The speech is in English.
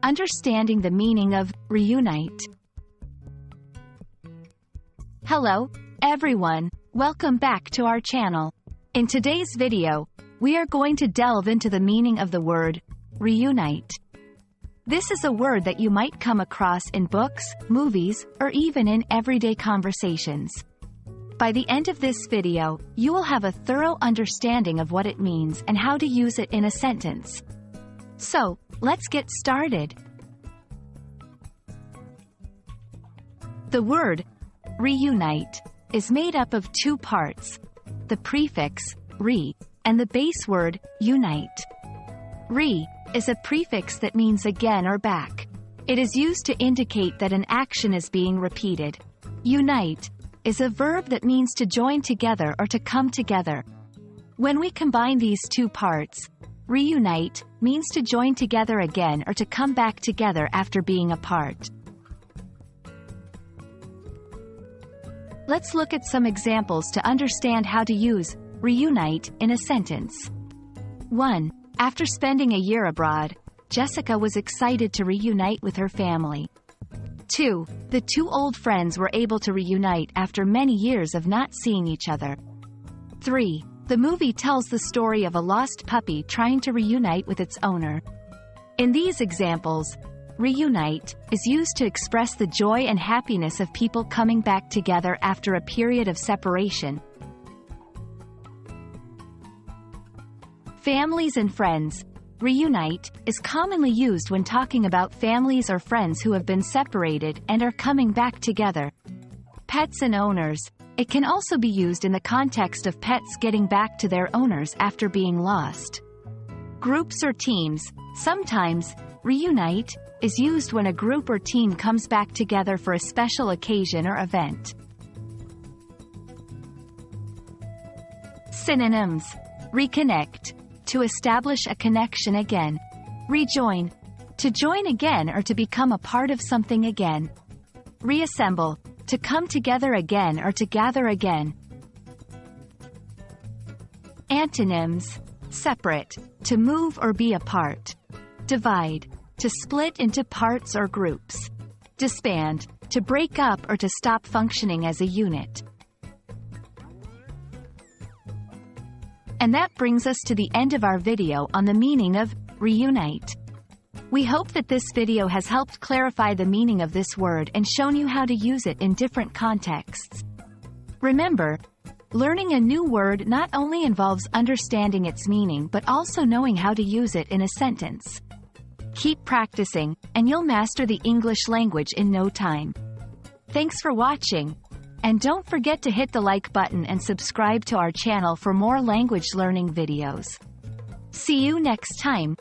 Understanding the meaning of reunite. Hello, everyone. Welcome back to our channel. In today's video, we are going to delve into the meaning of the word reunite. This is a word that you might come across in books, movies, or even in everyday conversations. By the end of this video, you will have a thorough understanding of what it means and how to use it in a sentence. So, let's get started. The word reunite is made up of two parts, the prefix re and the base word unite. Re is a prefix that means again or back. It is used to indicate that an action is being repeated. Unite is a verb that means to join together or to come together. When we combine these two parts, reunite means to join together again or to come back together after being apart. Let's look at some examples to understand how to use reunite in a sentence. 1. After spending a year abroad, Jessica was excited to reunite with her family. 2. The two old friends were able to reunite after many years of not seeing each other. 3. The movie tells the story of a lost puppy trying to reunite with its owner. In these examples, reunite is used to express the joy and happiness of people coming back together after a period of separation. Families and friends. Reunite is commonly used when talking about families or friends who have been separated and are coming back together. Pets and owners. It can also be used in the context of pets getting back to their owners after being lost. Groups or teams. Sometimes, reunite is used when a group or team comes back together for a special occasion or event. Synonyms. Reconnect. To establish a connection again. Rejoin. To join again or to become a part of something again. Reassemble. To come together again or to gather again. Antonyms. Separate. To move or be apart. Divide. To split into parts or groups. Disband. To break up or to stop functioning as a unit. And that brings us to the end of our video on the meaning of reunite. We hope that this video has helped clarify the meaning of this word and shown you how to use it in different contexts. Remember, learning a new word not only involves understanding its meaning but also knowing how to use it in a sentence. Keep practicing, and you'll master the English language in no time. Thanks for watching. And don't forget to hit the like button and subscribe to our channel for more language learning videos. See you next time.